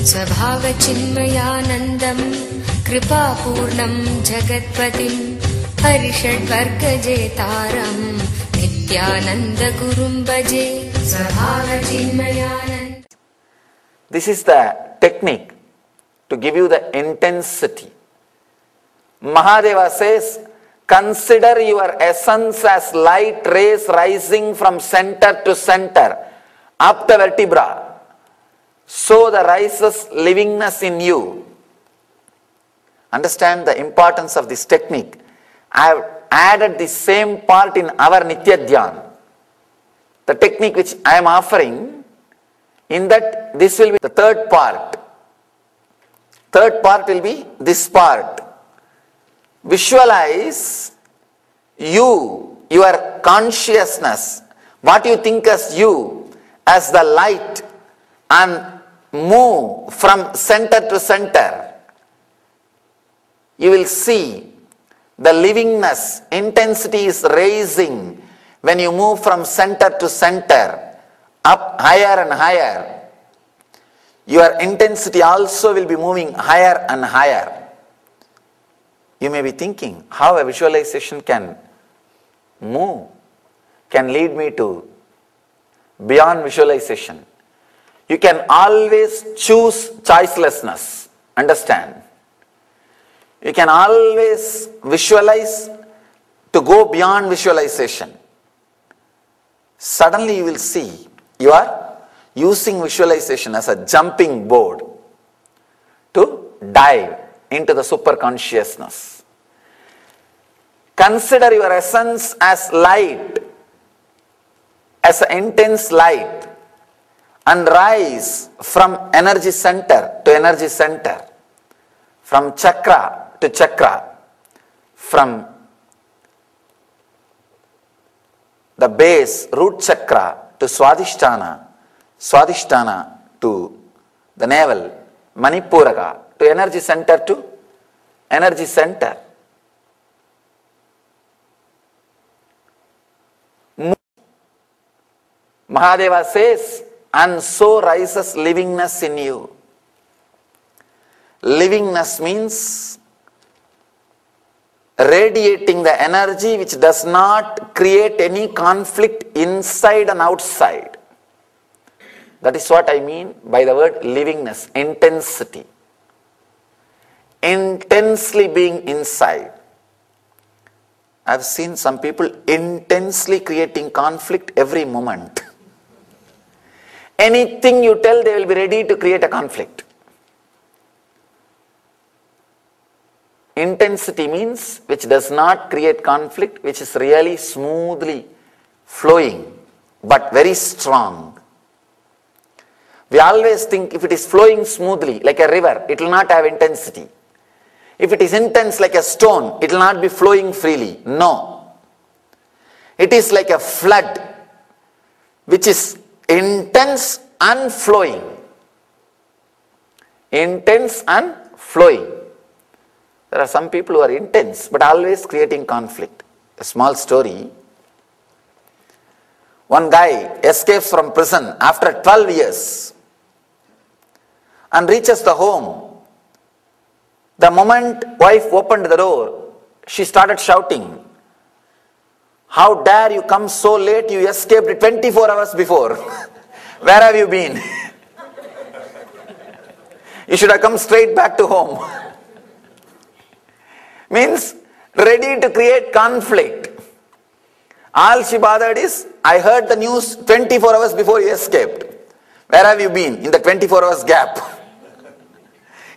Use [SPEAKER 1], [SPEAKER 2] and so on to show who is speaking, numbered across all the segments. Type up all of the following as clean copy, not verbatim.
[SPEAKER 1] स्वभावचिन्मयानन्दम् कृपापूर्णं जगत्पतिं हरिषड्वर्गजेतारं नित्यानन्दगुरुं भजे स्वभावचिन्मयानन्द.
[SPEAKER 2] This is the technique to give you the intensity. Mahadeva says, consider your essence as light rays rising from center to center, up the vertebra. So there rises livingness in you. Understand the importance of this technique. I have added the same part in our Nitya Dhyan. The technique which I am offering, in that this will be the third part. Third part will be this part. Visualize you, your consciousness, what you think as you, as the light, and move from center to center. You will see the livingness, intensity is raising when you move from center to center, up higher and higher. Your intensity also will be moving higher and higher. You may be thinking how a visualization can move, can lead me to beyond visualization. You can always choose choicelessness. Understand? You can always visualize to go beyond visualization. Suddenly you will see you are using visualization as a jumping board to dive into the superconsciousness. Consider your essence as light, as an intense light, and rise from energy center to energy center, from chakra to chakra, from the base, root chakra to Swadhisthana, Swadhisthana to the navel, Manipuraka to energy center to energy center. Mahadeva says, and so rises livingness in you. Livingness means radiating the energy which does not create any conflict inside and outside. That is what I mean by the word livingness, intensity. Intensely being inside. I have seen some people intensely creating conflict every moment. Anything you tell, they will be ready to create a conflict. Intensity means which does not create conflict, which is really smoothly flowing, but very strong. We always think if it is flowing smoothly like a river, it will not have intensity. If it is intense like a stone, it will not be flowing freely. No. It is like a flood which is intense and flowing. Intense and flowing. There are some people who are intense but always creating conflict. A small story. One guy escapes from prison after 12 years and reaches the home. The moment wife opened the door, she started shouting, "How dare you come so late? You escaped 24 hours before. Where have you been? You should have come straight back to home." Means ready to create conflict. All she bothered is, I heard the news 24 hours before you escaped. Where have you been in the 24 hours gap?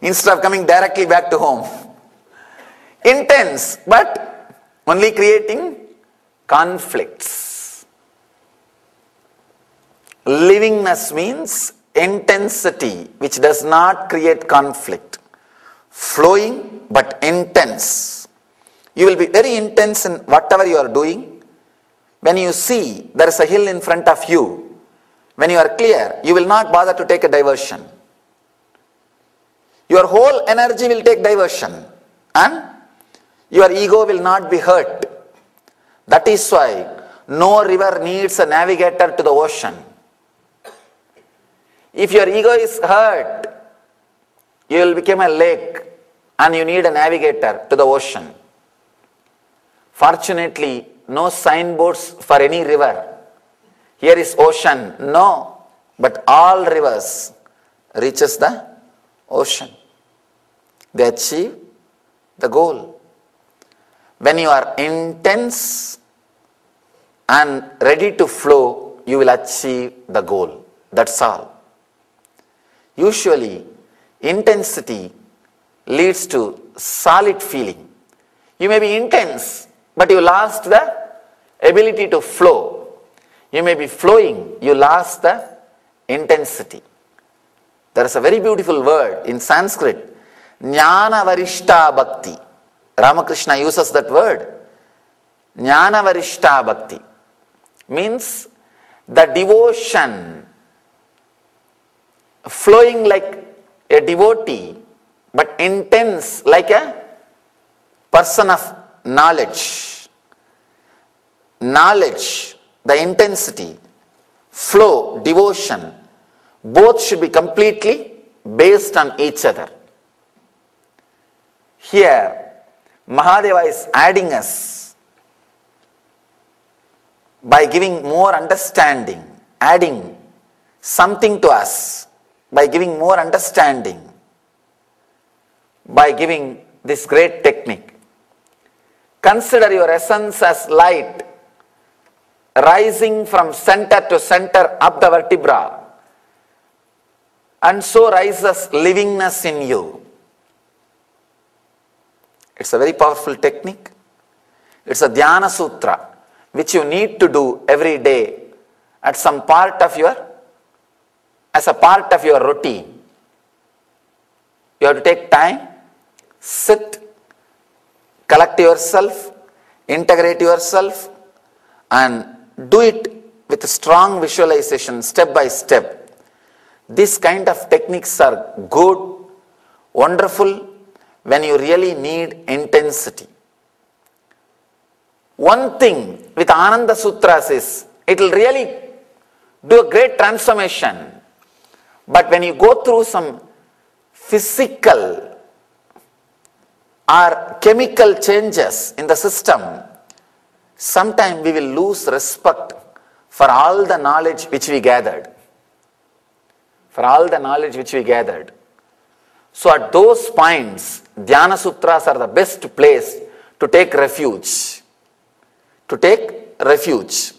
[SPEAKER 2] Instead of coming directly back to home. Intense, but only creating conflicts. Livingness means intensity which does not create conflict. Flowing but intense. You will be very intense in whatever you are doing. When you see there is a hill in front of you, when you are clear, you will not bother to take a diversion. Your whole energy will take diversion and your ego will not be hurt. That is why no river needs a navigator to the ocean. If your ego is hurt, you will become a lake and you need a navigator to the ocean. Fortunately, no signboards for any river. Here is ocean. No, but all rivers reaches the ocean. They achieve the goal. When you are intense and ready to flow, you will achieve the goal. That's all. Usually, intensity leads to solid feeling. You may be intense, but you lost the ability to flow. You may be flowing, you lost the intensity. There is a very beautiful word in Sanskrit, Jnana Varishta Bhakti. Ramakrishna uses that word. Jnana Varishta Bhakti means the devotion flowing like a devotee, but intense like a person of knowledge. Knowledge, the intensity, flow, devotion, both should be completely based on each other. Here, Mahadeva is adding us by giving more understanding, adding something to us, by giving more understanding, by giving this great technique. Consider your essence as light rising from center to center up the vertebra, and so rises livingness in you. It's a very powerful technique. It's a Dhyana Sutra which you need to do every day at some part of your, as a part of your routine. You have to take time, sit, collect yourself, integrate yourself, and do it with a strong visualization, step by step. These kind of techniques are good, wonderful, when you really need intensity. One thing with Ananda Sutras is, it will really do a great transformation. But when you go through some physical or chemical changes in the system, sometimes we will lose respect for all the knowledge which we gathered. For all the knowledge which we gathered. So at those points, Dhyana Sutras are the best place to take refuge. To take refuge.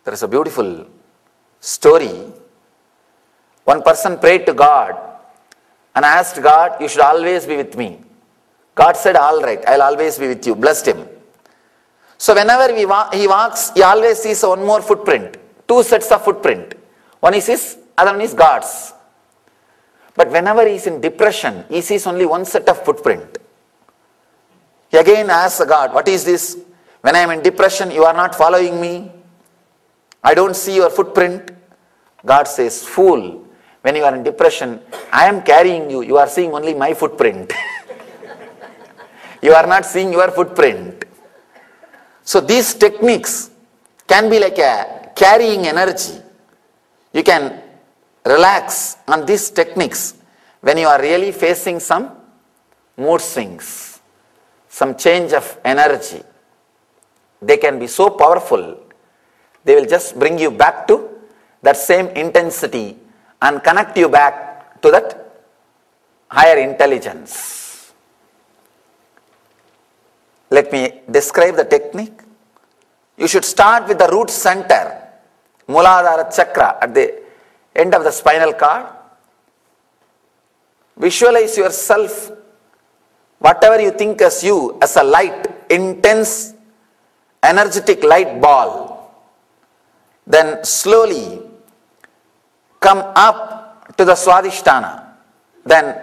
[SPEAKER 2] There is a beautiful story. One person prayed to God and asked God, you should always be with me. God said, all right, I'll always be with you. Blessed him. So whenever he walks, he always sees one more footprint. Two sets of footprint. One is his, other one is God's. But whenever he is in depression, he sees only one set of footprint. He again asks God, what is this? When I am in depression, you are not following me. I don't see your footprint. God says, fool, when you are in depression, I am carrying you. You are seeing only my footprint. You are not seeing your footprint. So these techniques can be like a carrying energy. You can relax on these techniques when you are really facing some mood swings, some change of energy. They can be so powerful, they will just bring you back to that same intensity and connect you back to that higher intelligence. Let me describe the technique. You should start with the root center, Muladhara Chakra, at the end of the spinal cord. Visualize yourself, whatever you think as you, as a light, intense, energetic light ball. Then slowly come up to the Swadhisthana. Then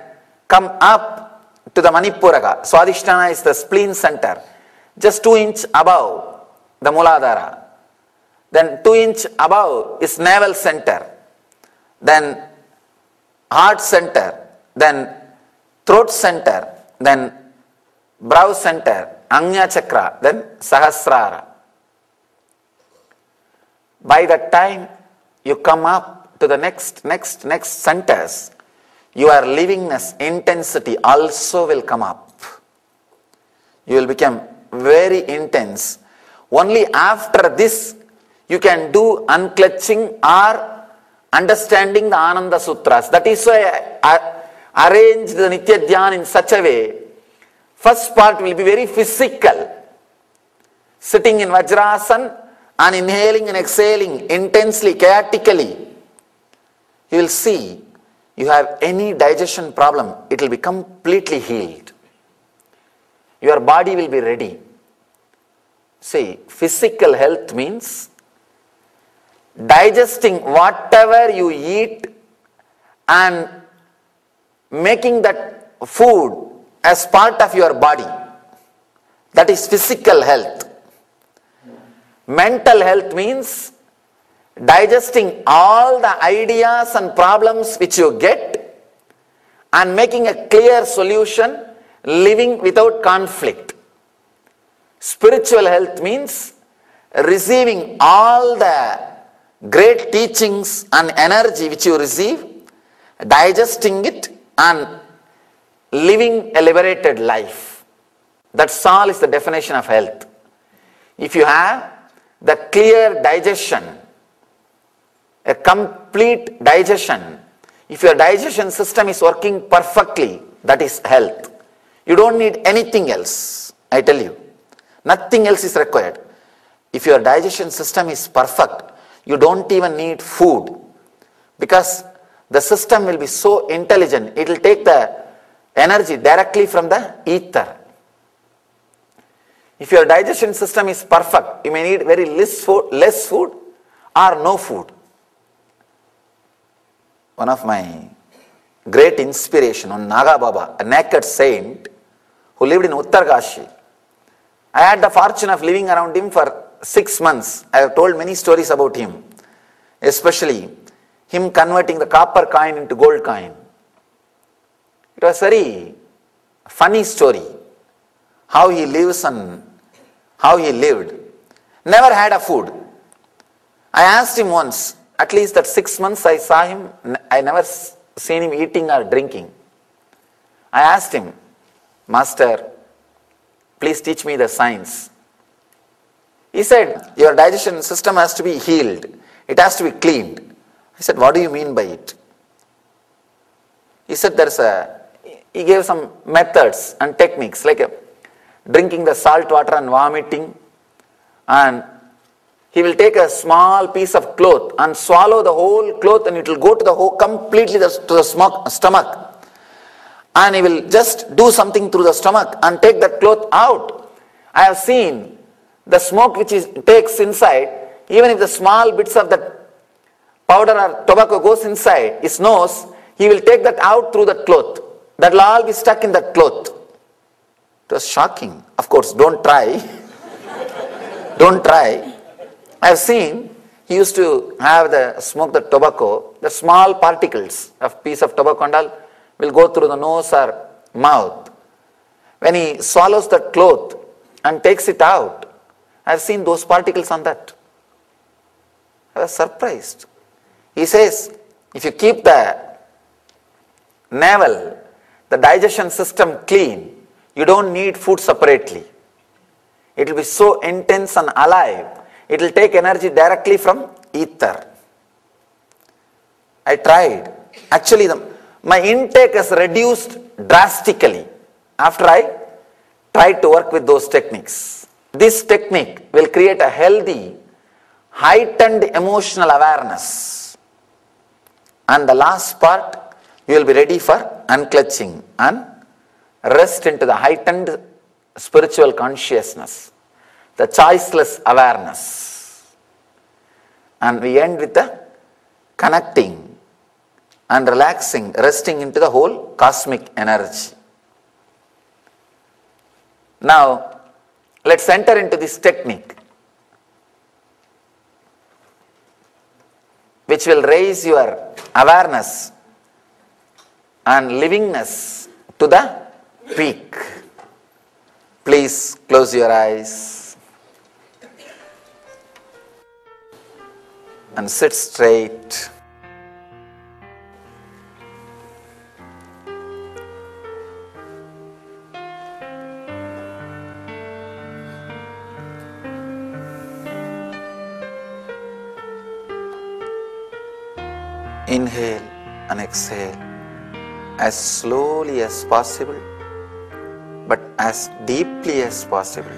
[SPEAKER 2] come up to the Manipuraga. Swadhisthana is the spleen center, just 2 inches above the Muladhara. Then 2 inches above is navel center. Then heart center, then throat center, then brow center, Ajna Chakra, then Sahasrara. By the time you come up to the next centers, your livingness intensity also will come up. You will become very intense. Only after this you can do unclutching or understanding the Ananda Sutras. That is why I arranged the Nitya Dhyan in such a way. First part will be very physical. Sitting in Vajrasan and inhaling and exhaling intensely, chaotically. You will see, you have any digestion problem, it will be completely healed. Your body will be ready. See, physical health means digesting whatever you eat and making that food as part of your body. That is physical health. Mental health means digesting all the ideas and problems which you get and making a clear solution, living without conflict. Spiritual health means receiving all the great teachings and energy which you receive, digesting it and living a liberated life. That's all is the definition of health. If you have the clear digestion, a complete digestion, if your digestion system is working perfectly, that is health. You don't need anything else, I tell you. Nothing else is required. If your digestion system is perfect, you don't even need food, because the system will be so intelligent, it will take the energy directly from the ether. If your digestion system is perfect, you may need very less food or no food. One of my great inspiration, on Naga Baba, a naked saint who lived in Uttarkashi. I had the fortune of living around him for 6 months. I have told many stories about him, especially him converting the copper coin into gold coin. It was very funny story, how he lives and how he lived. Never had a food. I asked him once, at least that 6 months I saw him, I never seen him eating or drinking. I asked him, Master, please teach me the science. He said, your digestion system has to be healed. It has to be cleaned. I said, what do you mean by it? He said, he gave some methods and techniques like drinking the salt water and vomiting, and he will take a small piece of cloth and swallow the whole cloth, and it will go to the whole completely to the stomach, and he will just do something through the stomach and take that cloth out. I have seen the smoke which he takes inside, even if the small bits of that powder or tobacco goes inside his nose, he will take that out through the cloth. That will all be stuck in that cloth. It was shocking. Of course, don't try. Don't try. I have seen he used to have smoke the tobacco, the small particles of piece of tobacco and all will go through the nose or mouth. When he swallows the cloth and takes it out, I have seen those particles on that. I was surprised. He says, if you keep the navel, the digestion system clean, you don't need food separately. It will be so intense and alive. It will take energy directly from ether. I tried. Actually, my intake has reduced drastically after I tried to work with those techniques. This technique will create a healthy, heightened emotional awareness. And the last part, you will be ready for unclutching and rest into the heightened spiritual consciousness, the choiceless awareness. And we end with the connecting and relaxing, resting into the whole cosmic energy. Now, let's enter into this technique, which will raise your awareness and livingness to the peak. Please close your eyes and sit straight. Inhale and exhale as slowly as possible, but as deeply as possible.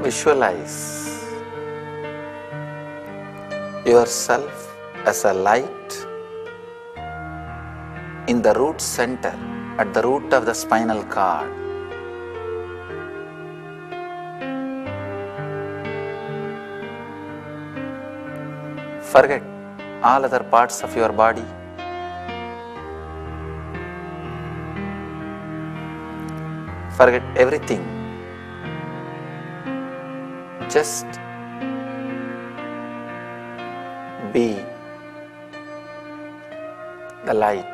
[SPEAKER 2] Visualize yourself as a light in the root center, at the root of the spinal cord. Forget all other parts of your body. Forget everything. Just be the light.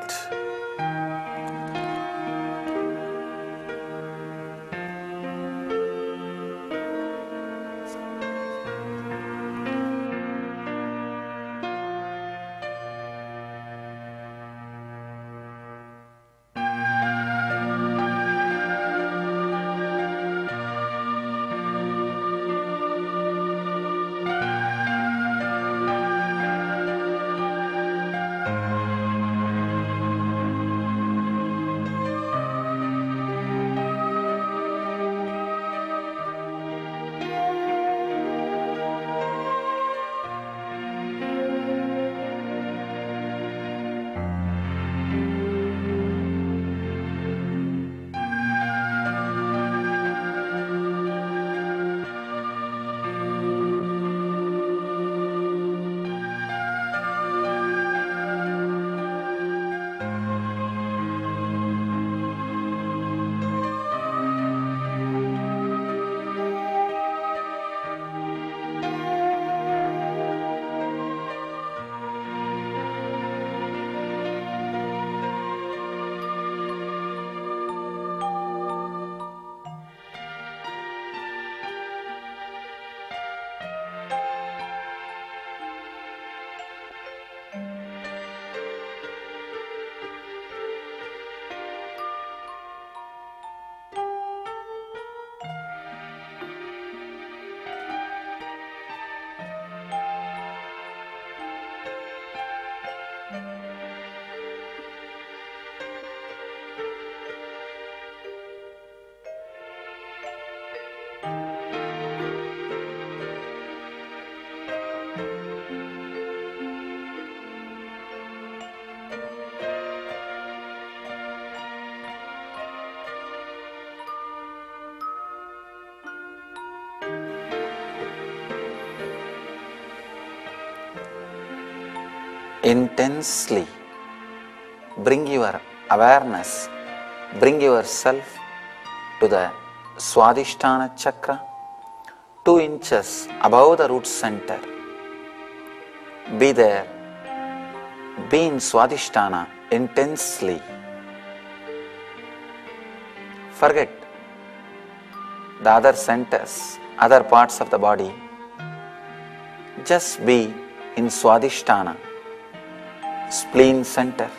[SPEAKER 2] Intensely bring your awareness, bring yourself to the Swadhisthana chakra, 2 inches above the root center. Be there, be in Swadhisthana intensely. Forget the other centers, other parts of the body. Just be in Swadhisthana, spleen center.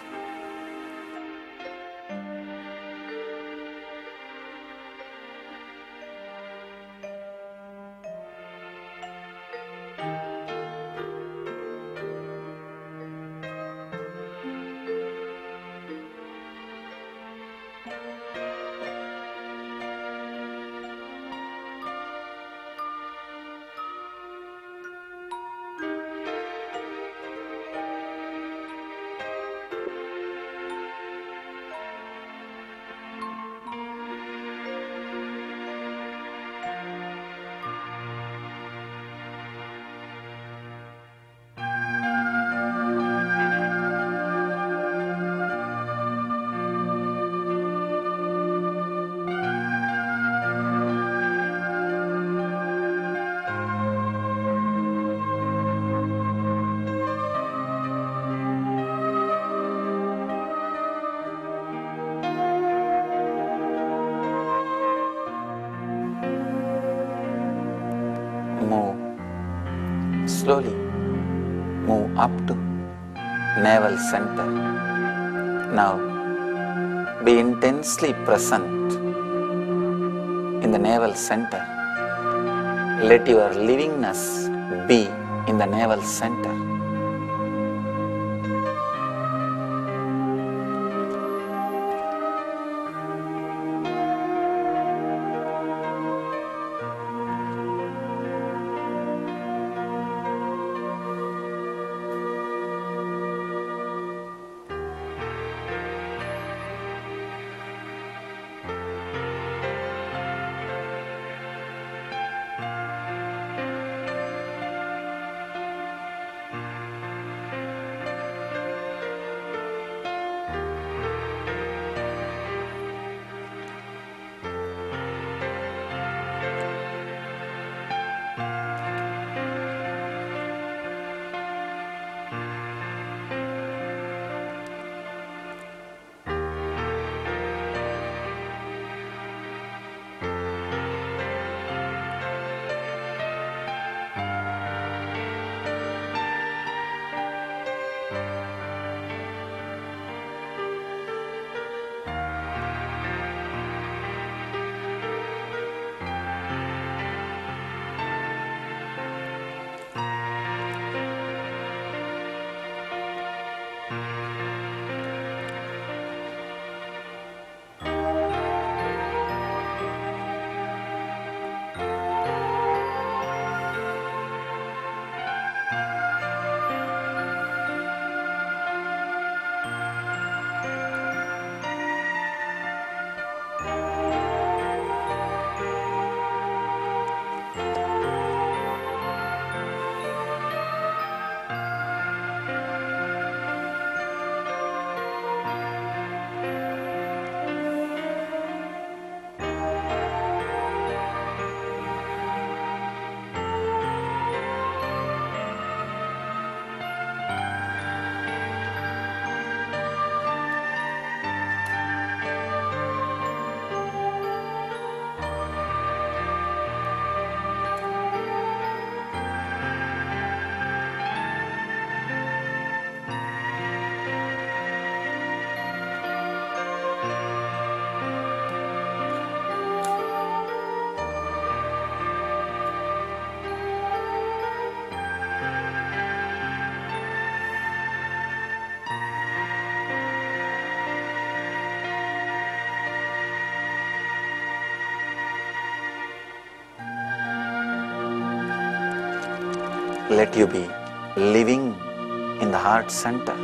[SPEAKER 2] slowly move up to navel center. Now be intensely present in the navel center. Let your livingness be in the navel center. Let you be living in the heart center.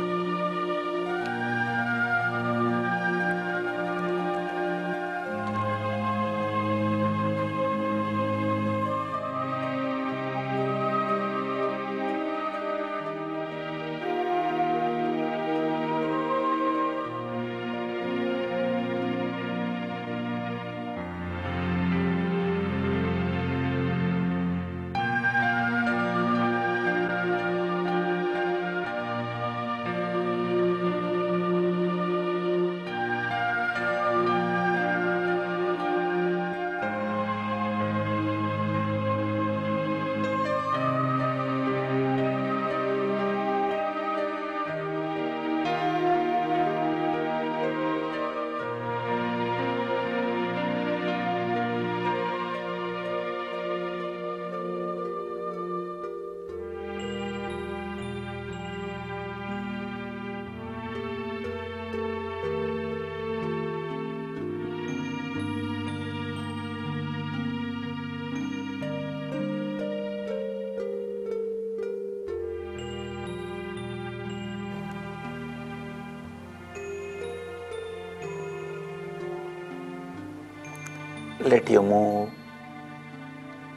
[SPEAKER 2] Let you move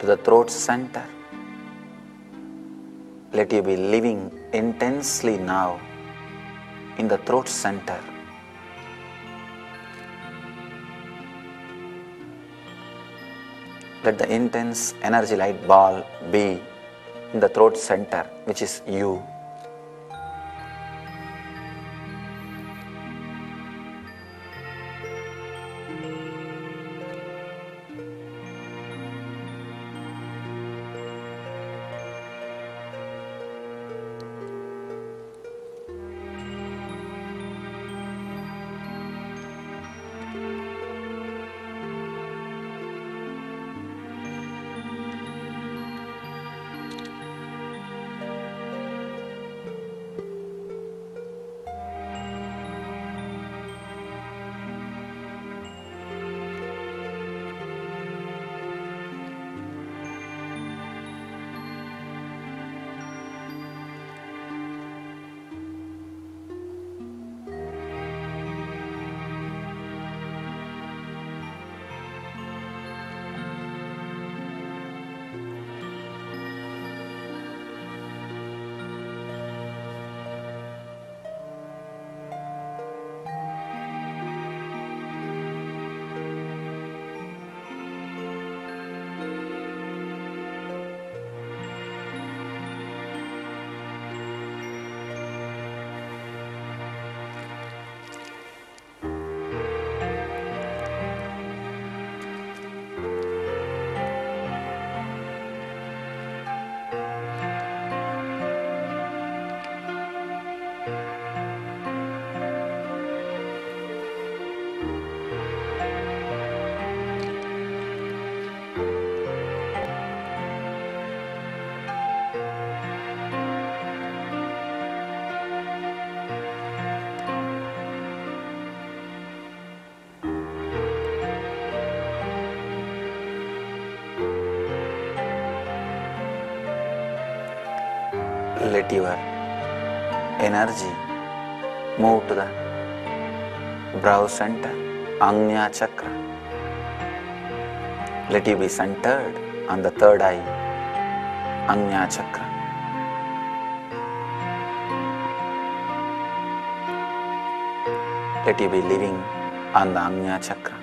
[SPEAKER 2] to the throat center. Let you be living intensely now in the throat center. Let the intense energy light ball be in the throat center, which is you. Let your energy move to the brow center, Ajna Chakra. Let you be centered on the third eye, Ajna Chakra. Let you be living on the Ajna Chakra.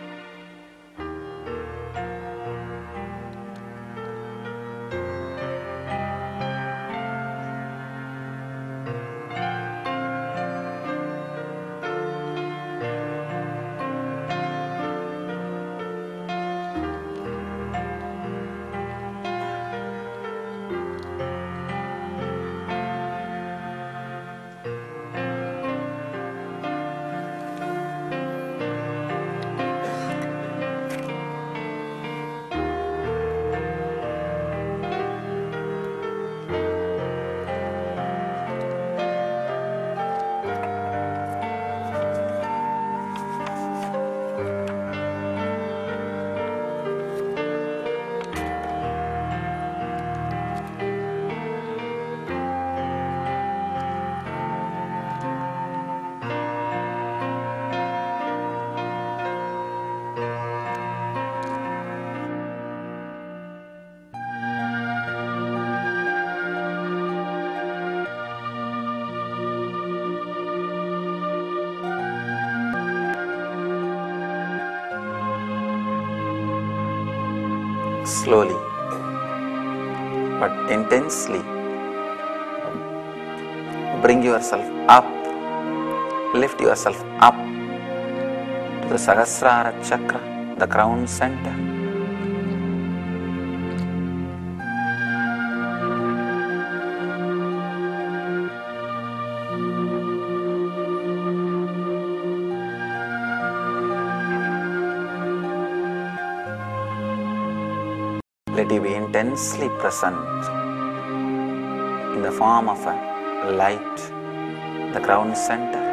[SPEAKER 2] Slowly but intensely bring yourself up, lift yourself up to the Sahasrara Chakra, the crown center. Let you be intensely present in the form of a light, the crown center.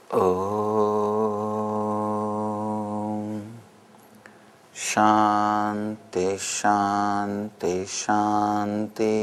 [SPEAKER 2] Om Shanti Shanti Shanti.